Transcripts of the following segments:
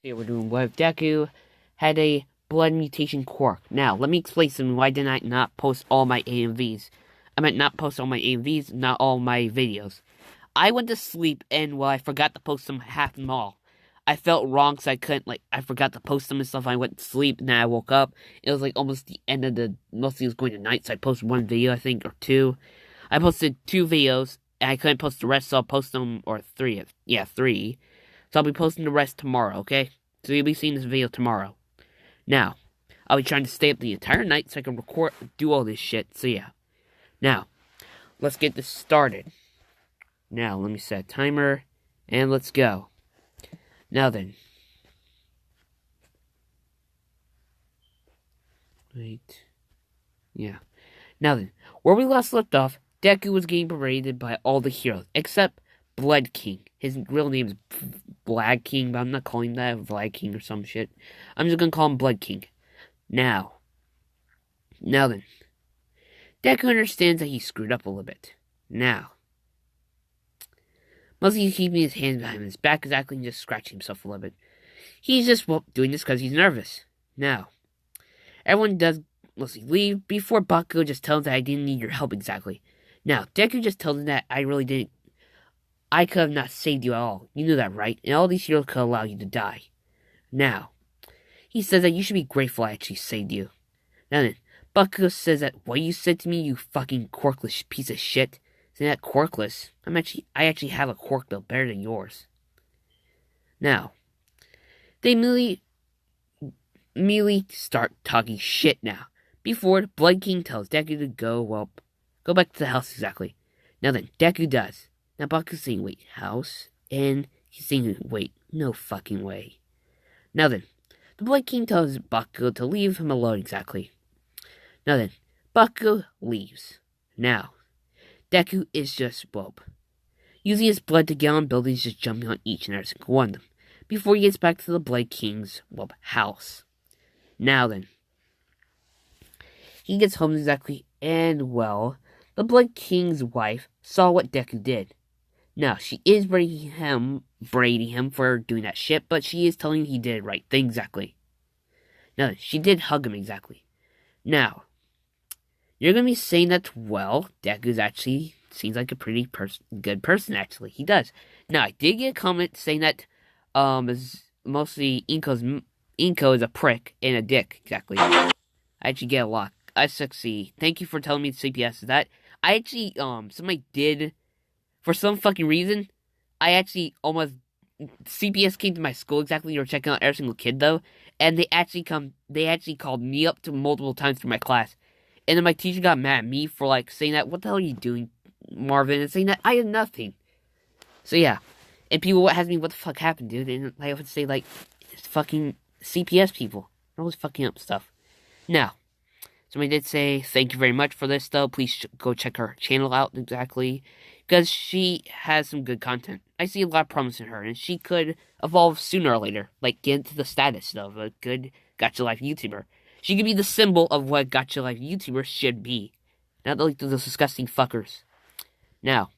Here we're doing what if Deku had a blood mutation quirk. Now, let me explain something. Why did I not post all my AMVs? I meant not post all my AMVs, not all my videos. I went to sleep and, well, I forgot to post them, half them all. I felt wrong because I couldn't, I forgot to post them and stuff. I went to sleep and then I woke up. It was almost the end of mostly it was going to night, so I posted one video, I think, or two. I posted 2 videos and I couldn't post the rest, so I'll post them, or 3. Yeah, 3. So I'll be posting the rest tomorrow, okay? So you'll be seeing this video tomorrow. Now, I'll be trying to stay up the entire night so I can record, do all this shit, so yeah. Now, let's get this started. Now, let me set a timer, and let's go. Now then. Wait. Yeah. Now then, where we last left off, Deku was getting berated by all the heroes, except Blood King. His real name is Black King, but I'm not calling him that Vlad King or some shit. I'm just gonna call him Blood King. Now then. Deku understands that he screwed up a little bit. Now. Mostly he's keeping his hands behind his back exactly and just scratching himself a little bit. He's just doing this because he's nervous. Now. Everyone does mostly leave before Bakugo just tells him that I didn't need your help exactly. Now, Deku just tells him that I could have not saved you at all. You knew that, right? And all these heroes could allow you to die. Now, he says that you should be grateful I actually saved you. Now then, Bakugo says that what you said to me, you fucking quirkless piece of shit. Isn't that quirkless? I actually have a quirk built better than yours. Now, they immediately start talking shit now. Before the Blood King tells Deku to go back to the house exactly. Now then, Deku does. Now Bakugo's saying, wait, house? And he's saying, wait, no fucking way. Now then, the Blood King tells Bakugo to leave him alone exactly. Now then, Bakugo leaves. Now, Deku is just, using his blood to get on buildings, just jumping on each and every single one of them, before he gets back to the Blood King's, house. Now then, he gets home exactly, and, the Blood King's wife saw what Deku did. Now, she is braiding him for doing that shit, but she is telling him he did the right thing exactly. Now, she did hug him exactly. Now, you're going to be saying that, Deku's actually seems like a pretty good person, actually. He does. Now, I did get a comment saying that, mostly Inko is a prick and a dick, exactly. I actually get a lot. I succeed. Thank you for telling me the CPS is that. I actually, somebody did, for some fucking reason, CPS came to my school exactly, they were checking out every single kid though, and they actually called me up to multiple times through my class, and then my teacher got mad at me for, saying that, what the hell are you doing, Marvin, and saying that I had nothing. So yeah, and people ask me what the fuck happened, dude, and I would say, it's fucking CPS people, they're always fucking up stuff. Now, somebody did say, thank you very much for this, though. Please go check her channel out, exactly. Because she has some good content. I see a lot of promise in her, and she could evolve sooner or later. Get into the status of a good Gacha Life YouTuber. She could be the symbol of what Gacha Life YouTubers should be. Not those disgusting fuckers. Now,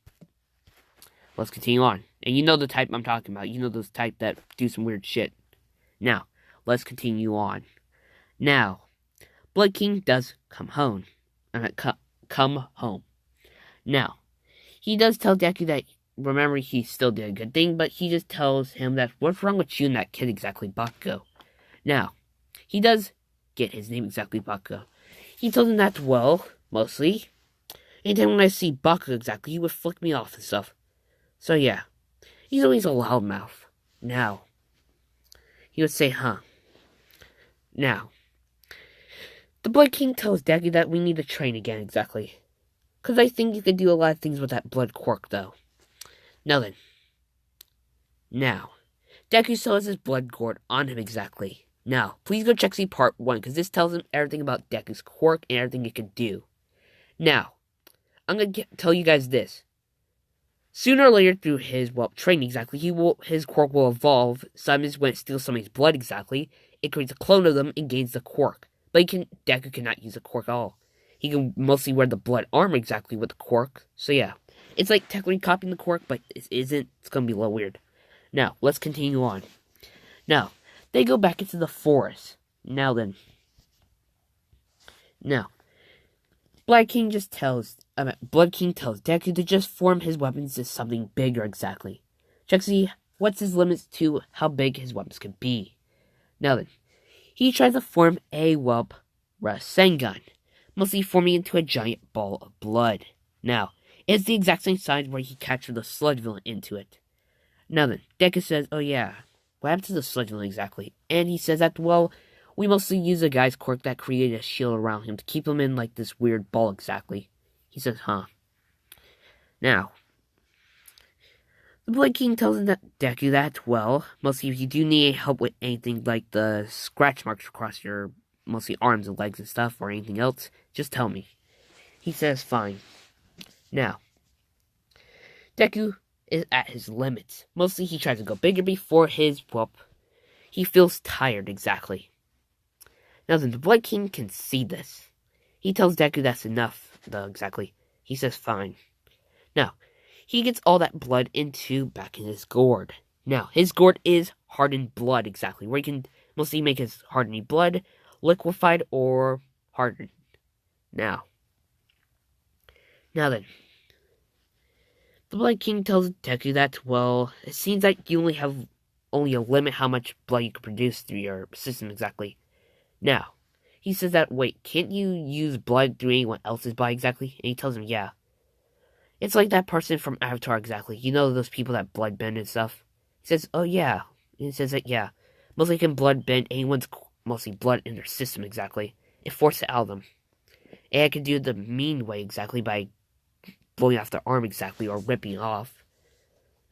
let's continue on. And you know the type I'm talking about. You know those type that do some weird shit. Now, let's continue on. Now, Blood King does come home. Now, he does tell Deku that, remember, he still did a good thing, but he just tells him that, what's wrong with you and that kid exactly, Bakugo? Now, he does get his name exactly, Bakugo. He told him that, mostly, anytime when I see Bakugo exactly, he would flick me off and stuff. So yeah, he's always a loudmouth. Now, he would say, huh. Now, the Blood King tells Deku that we need to train again, exactly. Because I think you could do a lot of things with that blood quirk, though. Now then. Now, Deku still has his blood gourd on him, exactly. Now, please go check see part 1, because this tells him everything about Deku's quirk and everything it can do. Now, I'm going to tell you guys this. Sooner or later, through his, training exactly, his quirk will evolve. Sometimes when it steals somebody's blood exactly, it creates a clone of them and gains the quirk. But Deku cannot use the quirk at all. He can mostly wear the blood armor exactly with the quirk. So yeah. It's like technically copying the quirk, but it isn't. It's gonna be a little weird. Now, let's continue on. Now, they go back into the forest. Now then. Now, Blood King tells Deku to just form his weapons to something bigger exactly. Check to see what's his limits to how big his weapons can be. Now then, he tries to form a Rasengan, mostly forming into a giant ball of blood. Now, it's the exact same size where he captured the sludge villain into it. Now then, Deku says, oh yeah, what happened to the sludge villain exactly? And he says that, well, we mostly use a guy's quirk that created a shield around him to keep him in like this weird ball exactly. He says, huh. Now, the Blood King tells Deku that, well, mostly if you do need help with anything like the scratch marks across your mostly arms and legs and stuff or anything else, just tell me. He says, fine. Now, Deku is at his limits. Mostly he tries to go bigger before he feels tired exactly. Now then, the Blood King can see this. He tells Deku that's enough, though, exactly. He says fine. Now, he gets all that blood back in his gourd. Now, his gourd is hardened blood, exactly, where he can mostly make his hardened blood liquefied or hardened. Now then, the Blood King tells Deku that, well, it seems like you only a limit how much blood you can produce through your system exactly. Now, he says that, wait, can't you use blood through anyone else's body exactly? And he tells him, yeah. It's like that person from Avatar exactly. You know those people that blood bend and stuff? He says, oh yeah. And he says that, yeah. Mostly can blood bend anyone's mostly blood in their system exactly. It forces it out of them. And I can do it the mean way exactly by blowing off their arm exactly or ripping it off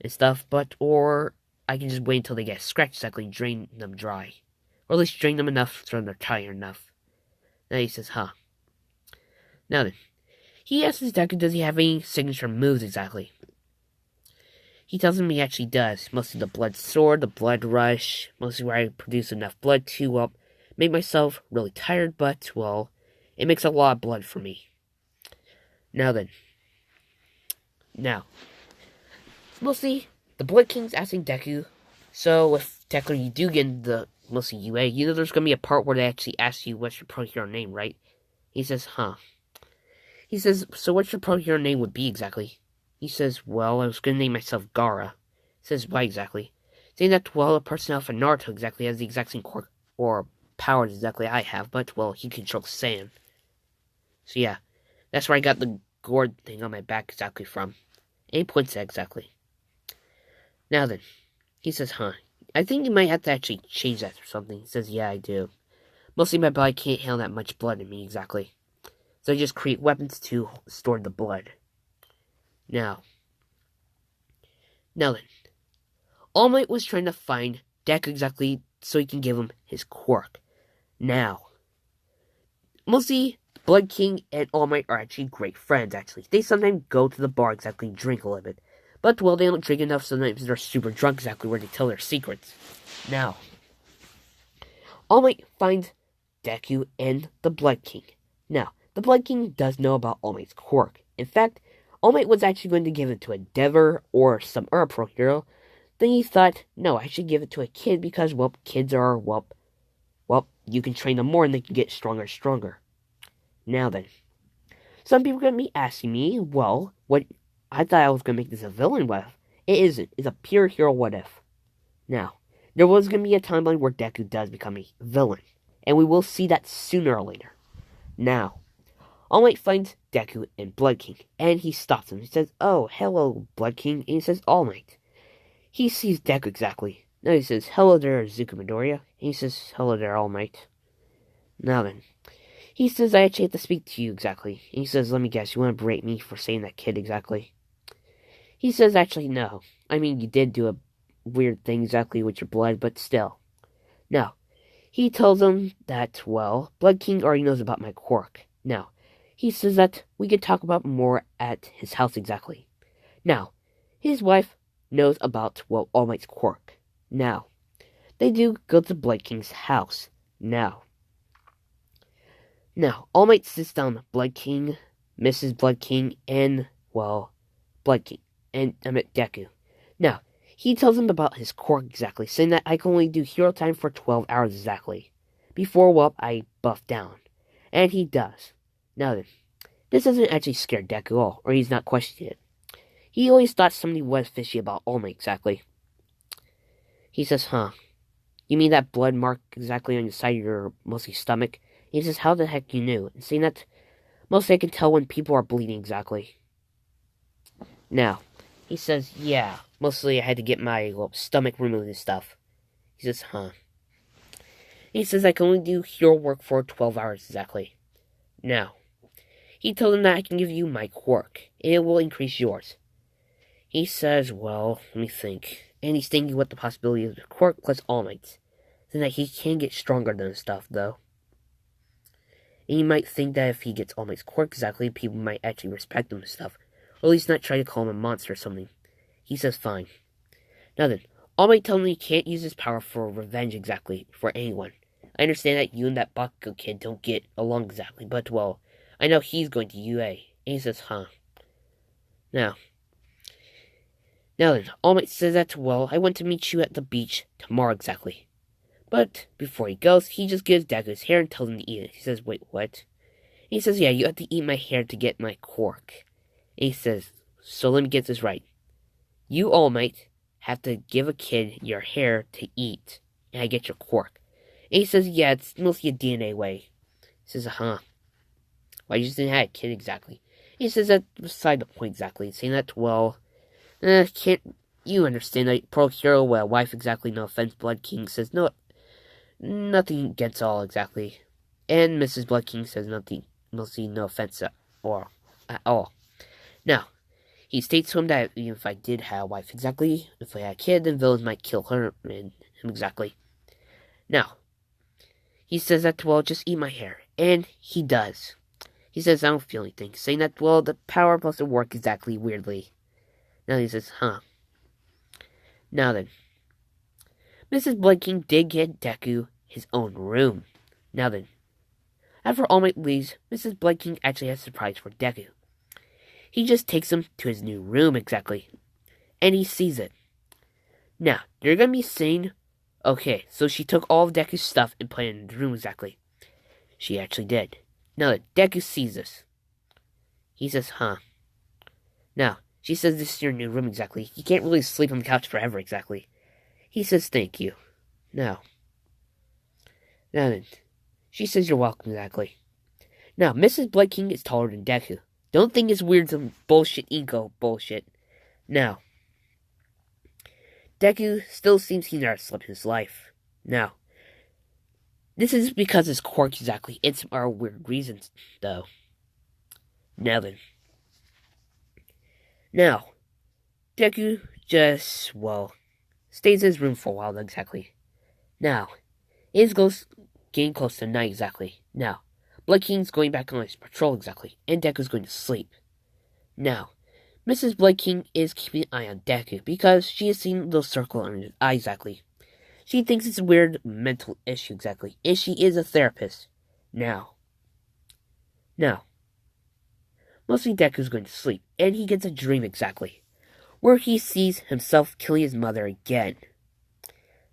and stuff. Or I can just wait until they get scratched exactly and drain them dry. Or at least drain them enough so they're tired enough. Now he says, huh. Now then, he asks Deku, does he have any signature moves exactly? He tells him he actually does. Mostly the blood sword, the blood rush, mostly where I produce enough blood to, make myself really tired, but, well, it makes a lot of blood for me. Now then. Now, mostly, the Blood King's asking Deku, so if technically you do get into mostly UA, you know there's going to be a part where they actually ask you what's your pro hero name, right? He says, huh. He says, so what's your pro hero name would be exactly? He says, well, I was going to name myself Gaara. He says, why exactly? Saying that, well, a person out of Naruto exactly has the exact same quirk or powers exactly I have, but, well, he controls sand. So yeah, that's where I got the gourd thing on my back exactly from. And he points at exactly. Now then, he says, huh. I think you might have to actually change that or something. He says, yeah, I do. Mostly my body can't handle that much blood in me exactly. So I just create weapons to store the blood. Now then, All Might was trying to find Deku exactly so he can give him his quirk. Now, mostly Blood King and All Might are actually great friends, actually. They sometimes go to the bar exactly and drink a little bit. But, well, they don't drink enough, sometimes they're super drunk exactly where they tell their secrets. Now, All Might finds Deku and the Blood King. Now, the Blood King does know about All Might's quirk. In fact, All Might was actually going to give it to a Dever or some other pro hero. Then he thought, no, I should give it to a kid because, well, kids are, well, you can train them more and they can get stronger and stronger. Now then, some people are going to be asking me, well, what I thought I was going to make this a villain what if. It isn't. It's a pure hero what if. Now, there was going to be a timeline where Deku does become a villain. And we will see that sooner or later. Now, All Might finds Deku and Blood King. And he stops him. He says, oh, hello, Blood King. And he says, All Might. He sees Deku exactly. Now he says, hello there, Zuko Midoriya. And he says, hello there, All Might. Now then. He says, I actually have to speak to you exactly. And he says, let me guess, you want to berate me for saying that kid exactly? He says, actually, no. I mean, you did do a weird thing exactly with your blood, but still. Now, he tells him that, well, Blood King already knows about my quirk. Now, he says that we could talk about more at his house exactly. Now, his wife knows about, well, All Might's quirk. Now, they do go to Blood King's house. Now, All Might sits down Blood King, Mrs. Blood King, and, well, Blood King, and I met Deku. Now, he tells him about his quirk exactly, saying that I can only do hero time for 12 hours exactly. Before, well, I buff down. And he does. Now then, this doesn't actually scare Deku at all, or he's not questioning it. He always thought something was fishy about All Might exactly. He says, huh, you mean that blood mark exactly on the side of your mostly stomach? He says, how the heck you knew? And saying that mostly I can tell when people are bleeding exactly. Now, he says, yeah, mostly I had to get my stomach removed and stuff. He says, huh. He says I can only do hero work for 12 hours exactly. Now, he told him that I can give you my quirk, and it will increase yours. He says, well, let me think. And he's thinking what the possibility of the quirk plus All Might. Saying that he can get stronger than stuff, though. And you might think that if he gets All Might's quirk exactly, people might actually respect him and stuff. Or at least not try to call him a monster or something. He says fine. Now then, All Might tells me he can't use his power for revenge exactly, for anyone. I understand that you and that Bakugo kid don't get along exactly, but well, I know he's going to UA. And he says, huh. Now then, All Might says that, well, I want to meet you at the beach tomorrow exactly. But before he goes, he just gives Deku his hair and tells him to eat it. He says, wait, what? And he says, yeah, you have to eat my hair to get my quirk. And he says, so let me get this right. You, All Might, have to give a kid your hair to eat, and I get your quirk. And he says, yeah, it's mostly a DNA way. He says, huh. Well, I just didn't have a kid exactly. And he says that's beside the point exactly. Saying that, well, can't you understand that pro hero wife exactly, no offense, Blood King says, no, nothing against all exactly. And Mrs. Blood King says nothing, mostly no offense at all. Now, he states to him that even if I did have a wife exactly, if I had a kid, then villains might kill her and him exactly. Now, he says that, well, just eat my hair. And he does. He says, I don't feel anything. Saying that, well, the power plus the work exactly weirdly. Now he says, huh. Now then, Mrs. Blood King did get Deku his own room. Now then, after All Might leaves, Mrs. Blood King actually has a surprise for Deku. He just takes him to his new room exactly. And he sees it. Now, you're gonna be saying, okay, so she took all of Deku's stuff and put it in the room exactly. She actually did. Now that Deku sees this, he says, huh. Now, she says this is your new room exactly. You can't really sleep on the couch forever exactly. He says thank you. Now then, she says you're welcome exactly. Now, Mrs. Blood King is taller than Deku. Don't think it's weird some bullshit ego bullshit. Now, Deku still seems he never slept in his life. Now, this is because his quirk exactly. It's our weird reasons, though. Now then. Now, Deku just, well, stays in his room for a while exactly. Now, it is getting close to night exactly. Now, Blood King's going back on his patrol exactly, and Deku's going to sleep. Now, Mrs. Blood King is keeping an eye on Deku because she has seen a little circle on his eye exactly. She thinks it's a weird mental issue exactly, and she is a therapist. Now, mostly Deku's going to sleep, and he gets a dream exactly, where he sees himself killing his mother again.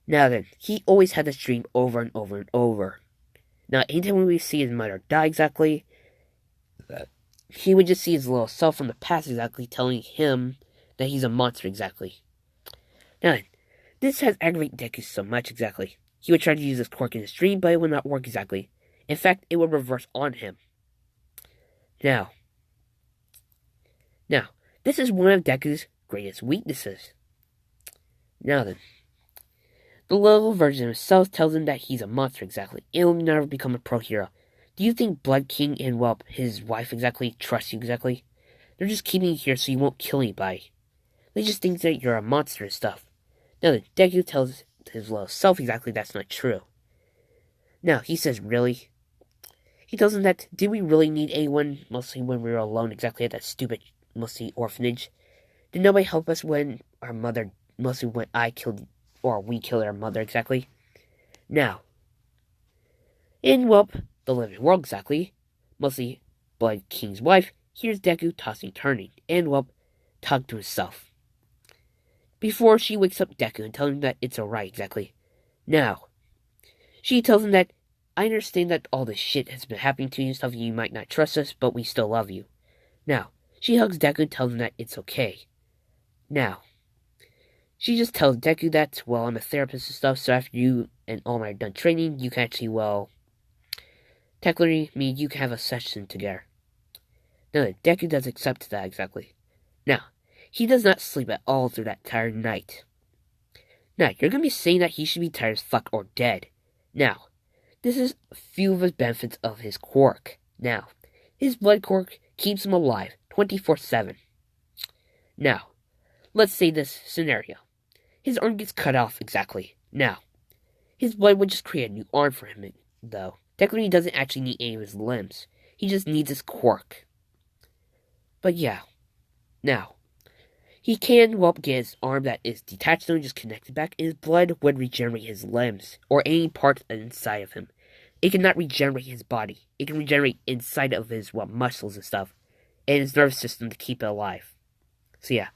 Now then, he always had this dream over and over and over. Now, anytime we see his mother die exactly, he would just see his little self from the past exactly telling him that he's a monster exactly. Now then, this has aggravated Deku so much exactly. He would try to use this quirk in his dream, but it would not work exactly. In fact, it would reverse on him. Now, this is one of Deku's greatest weaknesses. Now then, the little version of himself tells him that he's a monster exactly. It will never become a pro hero. Do you think Blood King and, well, his wife exactly trust you exactly? They're just keeping you here so you won't kill anybody. They just think that you're a monster and stuff. Now then, Deku tells his little self exactly that's not true. Now, he says, really? He tells him that, did we really need anyone, mostly when we were alone exactly at that stupid, mostly orphanage? Did nobody help us when our mother, mostly when we killed our mother exactly? Now, in, well, the living world exactly, mostly Blood King's wife, here's Deku tossing turning, and, well, talk to himself. Before she wakes up Deku and tells him that it's alright, exactly. Now, she tells him that, I understand that all this shit has been happening to you and stuff, you might not trust us, but we still love you. Now, she hugs Deku and tells him that it's okay. Now, she just tells Deku that, well, I'm a therapist and stuff, so after you and All Might are done training, you can actually, well, technically, you can have a session together. Now, Deku does accept that, exactly. Now, he does not sleep at all through that entire night. Now, you're gonna be saying that he should be tired as fuck or dead. Now, this is a few of the benefits of his quirk. Now, his blood quirk keeps him alive 24/7. Now, let's say this scenario. His arm gets cut off, exactly. Now, his blood would just create a new arm for him, though. Technically, he doesn't actually need any of his limbs. He just needs his quirk. But yeah. Now, he can, well, get his arm that is detached and just connected back, and his blood would regenerate his limbs, or any part inside of him. It cannot regenerate his body. It can regenerate inside of his, well, muscles and stuff, and his nervous system to keep it alive. So yeah.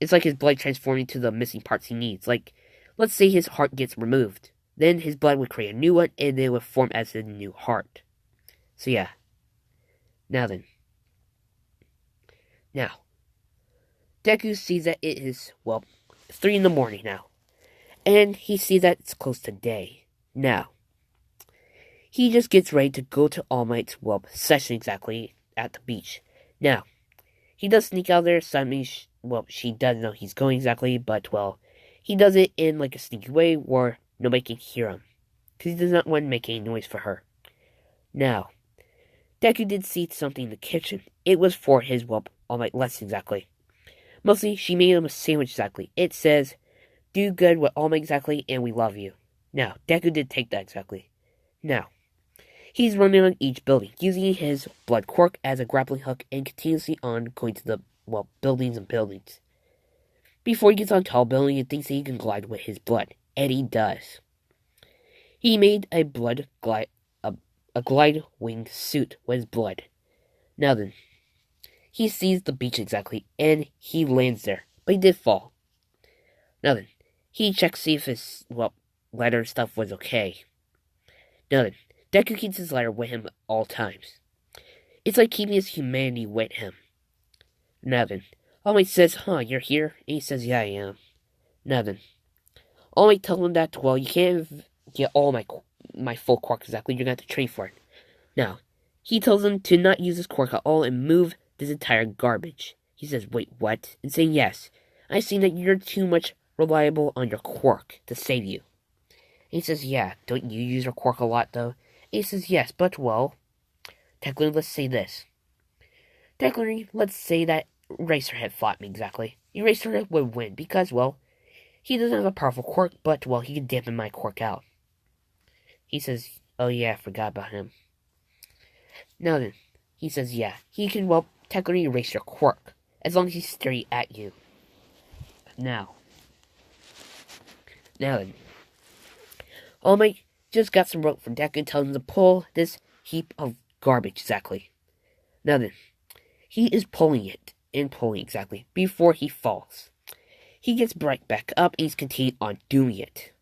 It's like his blood transforming to the missing parts he needs. Like, let's say his heart gets removed. Then his blood would create a new one, and it would form as a new heart. So yeah. Now then. Now, Deku sees that it is, well, 3 in the morning now. And he sees that it's close to day. Now, he just gets ready to go to All Might's, well, session exactly at the beach. Now, he does sneak out there, suddenly, well, she doesn't know he's going exactly, but, well, he does it in, like, a sneaky way where nobody can hear him. Because he does not want to make any noise for her. Now, Deku did see something in the kitchen. It was for his, well, All Might lesson exactly. Mostly, she made him a sandwich exactly. It says, do good with All Might exactly, and we love you. Now, Deku did take that exactly. Now, he's running on each building, using his blood quirk as a grappling hook and continuously on going to the, well, buildings and buildings. Before he gets on tall building, he thinks that he can glide with his blood, and he does. He made a glide wing suit with his blood. Now then, he sees the beach exactly, and he lands there, but he did fall. Now then, he checks to see if his, well, ladder stuff was okay. Now then, Deku keeps his ladder with him at all times. It's like keeping his humanity with him. Now then, All Might says, you're here? And he says, yeah, I am. Now then, All Might tells him that, well, you can't get all my full quirk exactly, you're going to have to train for it. Now, he tells him to not use his quirk at all and move this entire garbage. He says, wait, what? And saying, yes, I've seen that you're too much reliable on your quirk to save you. And he says, yeah, don't you use your quirk a lot, though? And he says, yes, but, well, technically, let's say this. Technically, let's say that Eraserhead fought me, exactly. Eraserhead would win, because, well, he doesn't have a powerful quirk, but, well, he can dampen my quirk out. He says, oh yeah, I forgot about him. Now then, he says, yeah, he can, well, technically erase your quirk, as long as he's staring at you. Now then, All Might just got some rope from Deku and tells him to pull this heap of garbage, exactly. Now then, he is pulling it, and pulling exactly, before he falls. He gets right back up, and he's continuing on doing it.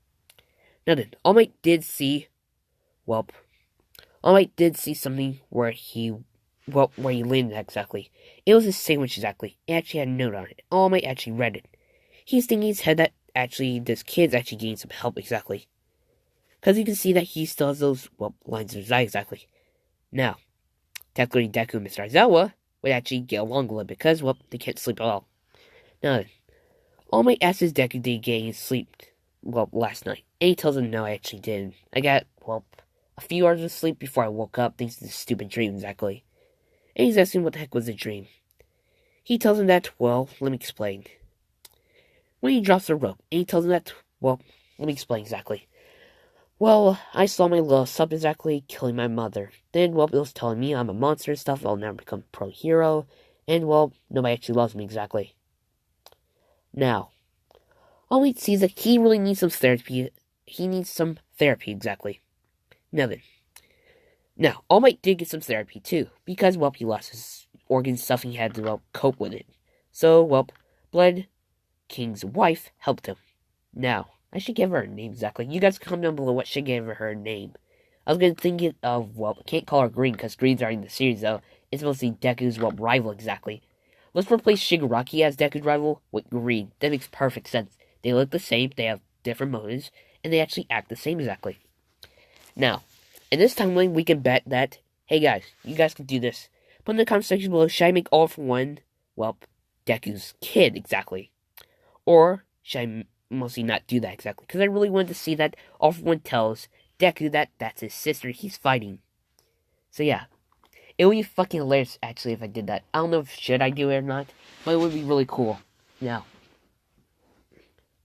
Now then, All Might did see, well, All Might did see something where he landed exactly. It was his sandwich exactly. It actually had a note on it. All Might actually read it. He's thinking in his head that actually this kid's actually getting some help exactly. Because you can see that he still has those, well, lines of his eye exactly. Now, technically Deku and Mr. Aizawa would actually get along a little bit because, well, they can't sleep at all. Now, All Might asks Deku did he get any sleep, well, last night. And he tells him, no, I actually didn't. I got, well, a few hours of sleep before I woke up thanks to this stupid dream exactly. And he's asking what the heck was the dream. He tells him that, well, let me explain. When he drops the rope, and he tells him that, well, let me explain exactly. Well, I saw my little sub exactly killing my mother. Then, well, it was telling me I'm a monster and stuff, I'll never become a pro hero, and, well, nobody actually loves me exactly. Now, All Might sees that he really needs some therapy. He needs some therapy exactly. Now then. Now, All Might did get some therapy too, because, well, he lost his organs and stuff and he had to, well, cope with it. So, well, Blood King's wife helped him. Now, I should give her a name exactly. You guys comment down below what should give her a name. I was gonna think of, well, I can't call her Green because Green's already in the series though. It's mostly Deku's, well, rival exactly. Let's replace Shigaraki as Deku's rival with Green. That makes perfect sense. They look the same, they have different motives, and they actually act the same exactly. Now, in this timeline, we can bet that, hey guys, you guys can do this. Put in the comment section below, should I make All For One, well, Deku's kid exactly? Or should I mostly not do that exactly? Because I really wanted to see that All For One tells Deku that that's his sister he's fighting. So yeah, it would be fucking hilarious actually if I did that. I don't know if should I do it or not, but it would be really cool. Now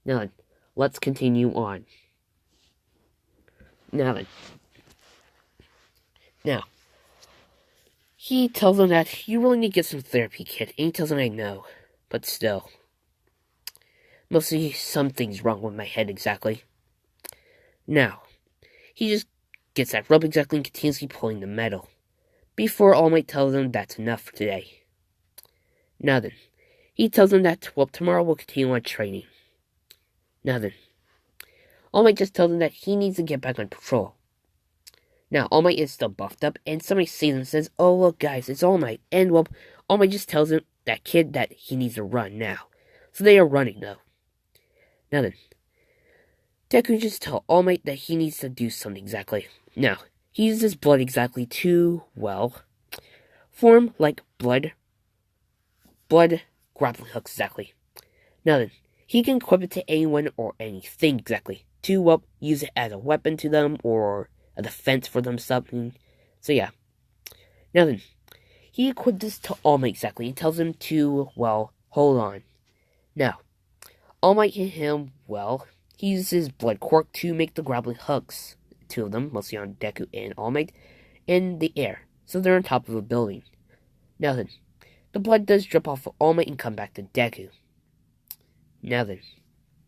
then, let's continue on. Now, he tells him that you really need to get some therapy, kid. And he tells him I know, but still. Mostly something's wrong with my head exactly. Now, he just gets that rope exactly and continuously pulling the metal. Before All Might tells him that's enough for today. Now then, he tells him that, well, tomorrow we'll continue on training. Now then, All Might just tells him that he needs to get back on patrol. Now, All Might is still buffed up, and somebody sees him and says, oh, look, guys, it's All Might. And, well, All Might just tells him, that kid, that he needs to run now. So they are running, though. Now then, Deku just tells All Might that he needs to do something exactly. Now, he uses blood exactly to, well, form like blood grappling hooks exactly. Now then, he can equip it to anyone or anything exactly. To, well, use it as a weapon to them or a defense for them something. So yeah. Now then, he equipped this to All Might exactly. He tells him to, well, hold on. Now, All Might hit him, well, he uses blood quirk to make the grappling hooks. Two of them, mostly on Deku and All Might, in the air. So they're on top of a building. Now then, the blood does drip off of All Might and come back to Deku. Now then,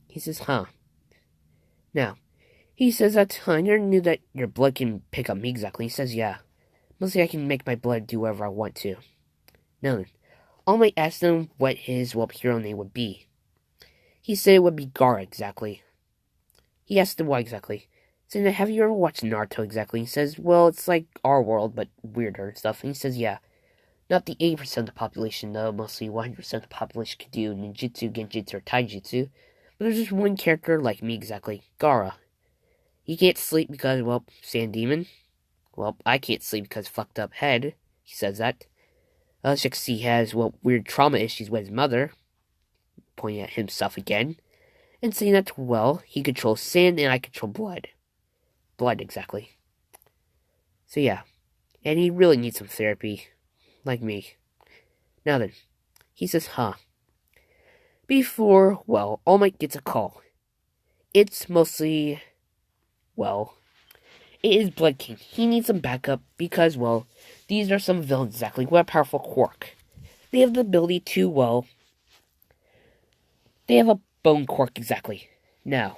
he says, huh. Now, he says that, I never knew that your blood can pick up me exactly. He says, yeah. Mostly I can make my blood do whatever I want to. Now then, All Might asked him what his, well, hero name would be. He said it would be Gaara exactly. He asked him why exactly. Saying that, have you ever watched Naruto exactly? He says, well, it's like our world, but weirder and stuff. And he says, yeah. Not the 80% of the population, though. Mostly 100% of the population could do ninjutsu, genjutsu, or taijutsu. But there's just one character like me exactly, Gaara. He can't sleep because, well, Sand Demon. Well, I can't sleep because fucked up head. He says that. As you can see, he has, well, weird trauma issues with his mother. Pointing at himself again. And saying that, well, he controls sand and I control blood. Blood, exactly. So yeah. And he really needs some therapy. Like me. Now then. He says, huh. Before, well, All Might gets a call. It's mostly, well, it is Blood King. He needs some backup because, well, these are some villains exactly with a powerful quirk. They have the ability to, well, they have a bone quirk exactly. Now,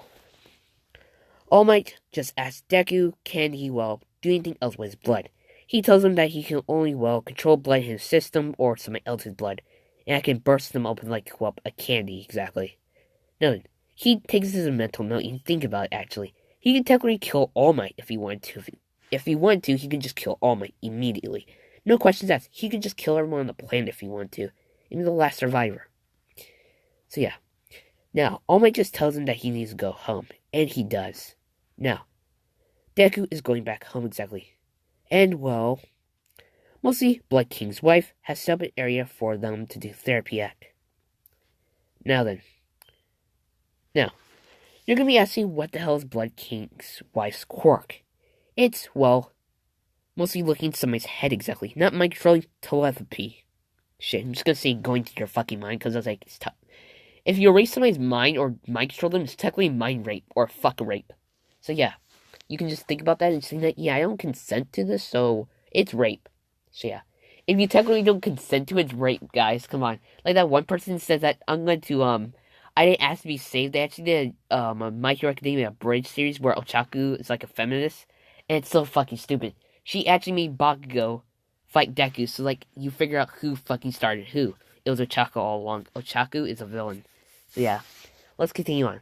All Might just asks Deku, can he, well, do anything else with his blood? He tells him that he can only, well, control blood in his system or somebody else's blood. And I can burst them open like, well, a candy, exactly. Now, he takes this as a mental note and think about it, actually. He can technically kill All Might if he wanted to. If he wanted to, he could just kill All Might immediately. No questions asked. He could just kill everyone on the planet if he wanted to. And be the last survivor. So yeah. Now, All Might just tells him that he needs to go home. And he does. Now, Deku is going back home exactly. And, well, mostly Blood King's wife has set up an area for them to do therapy at. Now then. Now, you're going to be asking what the hell is Blood King's wife's quirk. It's, well, mostly looking at somebody's head exactly, not mind controlling telepathy. Shit, I'm just going to say going to your fucking mind because I was like, it's tough. If you erase somebody's mind or mind control them, it's technically mind rape or fuck rape. So yeah. You can just think about that and say that, yeah, I don't consent to this, so it's rape. So yeah. If you technically don't consent to it, it's rape, guys. Come on. Like that one person says that I'm going to, I didn't ask to be saved. They actually did, a My Hero Academia Bridge series where Ochaku is like a feminist. And it's so fucking stupid. She actually made Bakugo fight Deku, so like, you figure out who fucking started who. it was Ochako all along. Ochaku is a villain. So yeah, let's continue on.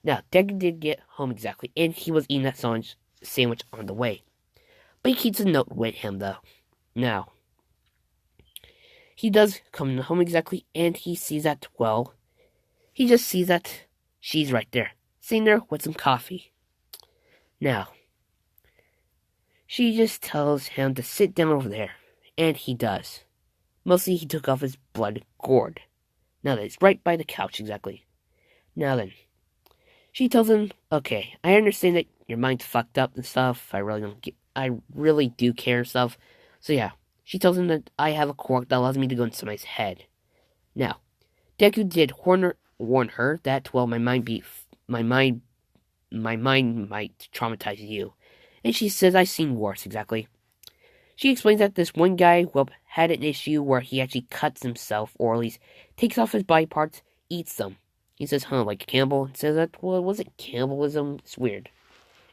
Now, Deku did get home exactly, and he was eating that sandwich on the way. But he keeps a note with him, though. Now, he does come home exactly, and he sees that, well, he just sees that she's right there, sitting there with some coffee. Now, she just tells him to sit down over there, and he does. Mostly, he took off his blood gourd. Now that it's right by the couch exactly. Now then, she tells him, okay, I understand that your mind's fucked up and stuff. I really do care and stuff. So yeah, she tells him that I have a quirk that allows me to go into somebody's head. Now, Deku did warn her that, well, my mind might traumatize you. And she says, I've seen worse, exactly. She explains that this one guy, well, had an issue where he actually cuts himself, or at least takes off his body parts, eats them. He says, like a cannibal? And says that, well, was it cannibalism? It's weird.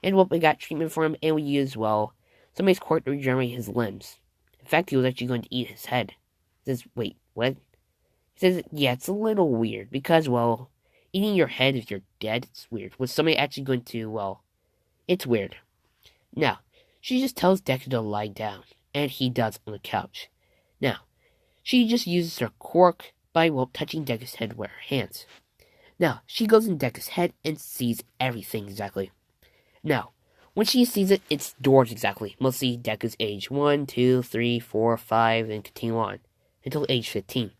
And well, we got treatment for him, and we used, well, somebody's quirk to regenerate his limbs. In fact, he was actually going to eat his head. He says, wait, what? He says, yeah, it's a little weird, because, well, eating your head if you're dead, it's weird. Was somebody actually going to, well, it's weird. Now, she just tells Deku to lie down, and he does on the couch. Now, she just uses her quirk by, well, touching Deku's head with her hands. Now, she goes in Deku's head and sees everything exactly. Now, when she sees it, it's doors exactly. Mostly Deku's age 1, 2, 3, 4, 5, and continue on until age 15.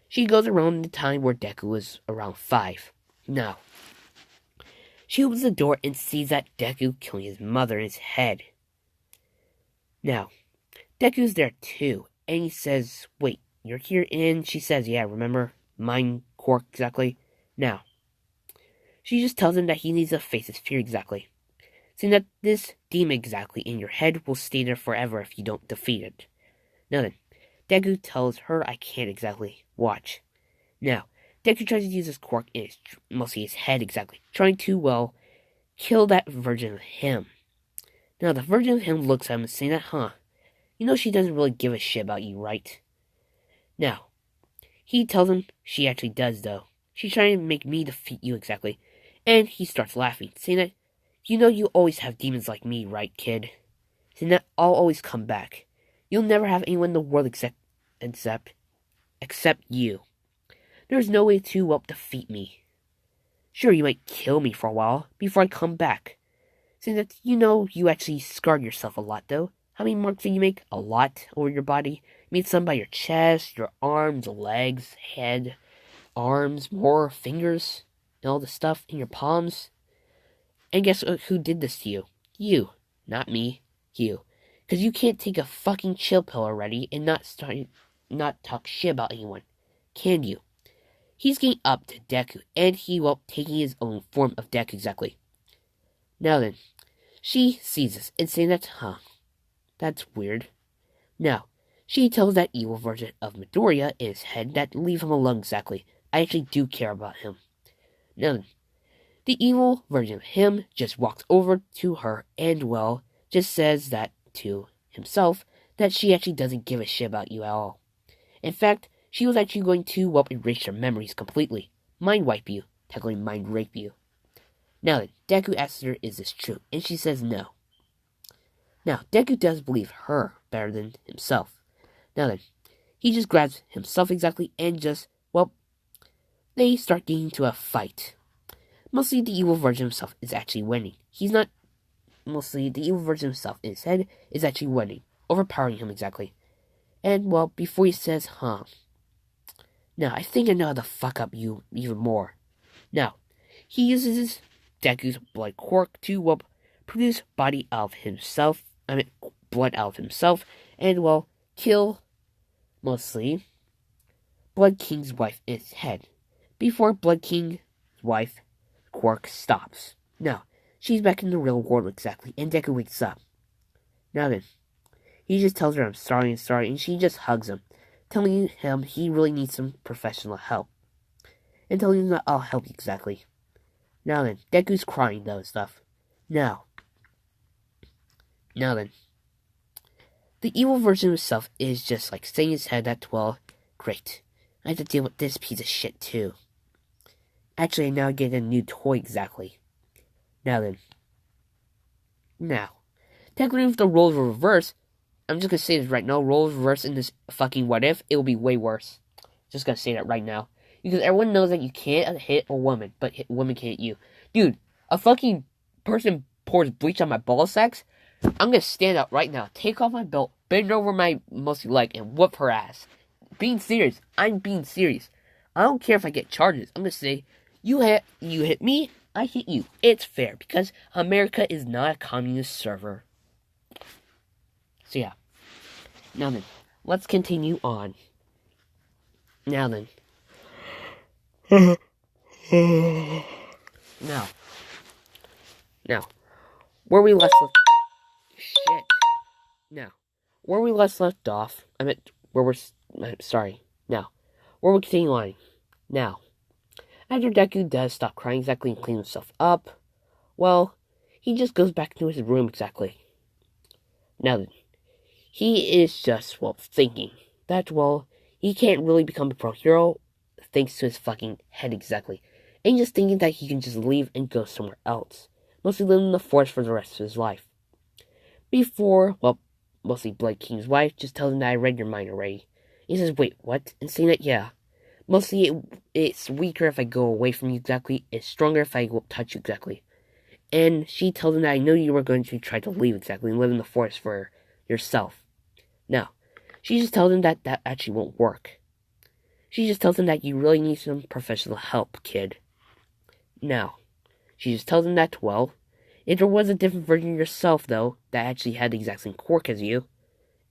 She goes around the time where Deku was around 5. Now, she opens the door and sees that Deku killing his mother in his head. Now, Deku's there too, and he says, wait, you're here? And she says, yeah, remember? Mind quirk exactly. Now, she just tells him that he needs to face his fear exactly. Saying that this demon exactly in your head will stay there forever if you don't defeat it. Now then, Deku tells her I can't exactly. Watch. Now, Deku tries to use his quirk in mostly his head exactly, trying to, well, kill that version of him. Now, the version of him looks at him and saying that, you know she doesn't really give a shit about you, right? Now, he tells him she actually does, though. She's trying to make me defeat you exactly. And he starts laughing, saying that, you know you always have demons like me, right, kid? Saying that I'll always come back. You'll never have anyone in the world except you. There's no way to, well, defeat me. Sure, you might kill me for a while, before I come back. Saying that, you know, you actually scarred yourself a lot, though. How many marks did you make? A lot over your body? You made some by your chest, your arms, legs, head, arms, more fingers, and all the stuff in your palms. And guess who did this to you? You. Not me. You. Because you can't take a fucking chill pill already and not talk shit about anyone. Can you? He's getting up to Deku, and he, well, taking his own form of Deku exactly. Now then, she sees this and saying that, that's weird. Now, she tells that evil version of Midoriya in his head that leave him alone exactly. I actually do care about him. Now then, the evil version of him just walks over to her and, well, just says that to himself that she actually doesn't give a shit about you at all. In fact, she was actually going to, well, erase your memories completely. Mind wipe you. Technically mind rape you. Now then, Deku asks her, is this true? And she says no. Now, Deku does believe her better than himself. Now then, he just grabs himself exactly and just, well, they start getting into a fight. Mostly the evil version of himself is actually winning. Mostly the evil version of himself in his head is actually winning, overpowering him exactly. And, well, before he says, now, I think I know how to fuck up you even more. Now, he uses Deku's blood quirk to, well, produce blood out of himself, and, well, kill, mostly, Blood King's wife in his head, before Blood King's wife, quirk, stops. Now, she's back in the real world exactly, and Deku wakes up. Now then, he just tells her I'm sorry, and she just hugs him, telling him he really needs some professional help. And telling him that I'll help you exactly. Now then, Deku's crying though and stuff. Now then, the evil version of himself is just like saying in his head that, well, great. I have to deal with this piece of shit too. Actually, I now get a new toy exactly. Now then. Now. Technically, if the roles were reversed, I'm just gonna say this right now, roles reversed in this fucking what if, it will be way worse. Just gonna say that right now. Because everyone knows that you can't hit a woman, but a woman can't hit you. Dude, a fucking person pours bleach on my ball sacks, I'm gonna stand up right now, take off my belt, bend over my musty leg, and whoop her ass. Being serious. I'm being serious. I don't care if I get charges. I'm gonna say, you hit me, I hit you. It's fair, because America is not a communist server. So yeah. Now then, let's continue on. Now then. Now, where we last left... Shit. Now, where we last left off, I meant, where we're... sorry. Now, where we continue on. Now, after Deku does stop crying exactly and clean himself up, well, he just goes back into his room exactly. Now then, he is just, well, thinking that, well, he can't really become a pro hero thanks to his fucking head exactly. And he's just thinking that he can just leave and go somewhere else. Mostly live in the forest for the rest of his life. Before, well, mostly Blood King's wife just tells him that I read your mind already. He says, wait, what? And saying that, yeah. Mostly it's weaker if I go away from you exactly. It's stronger if I won't touch you exactly. And she tells him that I know you were going to try to leave exactly and live in the forest for yourself. Now, she just tells him that that actually won't work. She just tells him that you really need some professional help, kid. Now, she just tells him that, well, if there was a different version of yourself, though, that actually had the exact same quirk as you,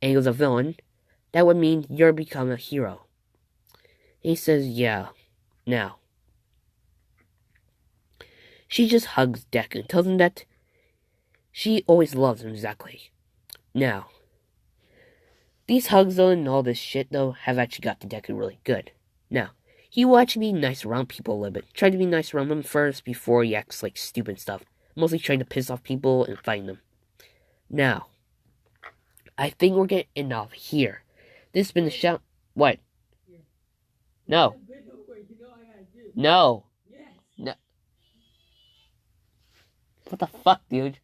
and he was a villain, that would mean you're become a hero. And he says, yeah. Now, she just hugs Deku and tells him that she always loves him exactly. Now, these hugs, though, and all this shit, though, have actually got to Deku really good. Now, he will actually be nice around people a little bit. Try to be nice around them first before he acts like stupid stuff. Mostly trying to piss off people and fighting them. Now, I think we're getting enough here. This has been the shout. What? No. No. No. What the fuck, dude?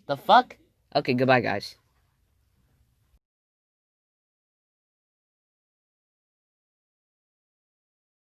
The fuck? Okay, goodbye, guys.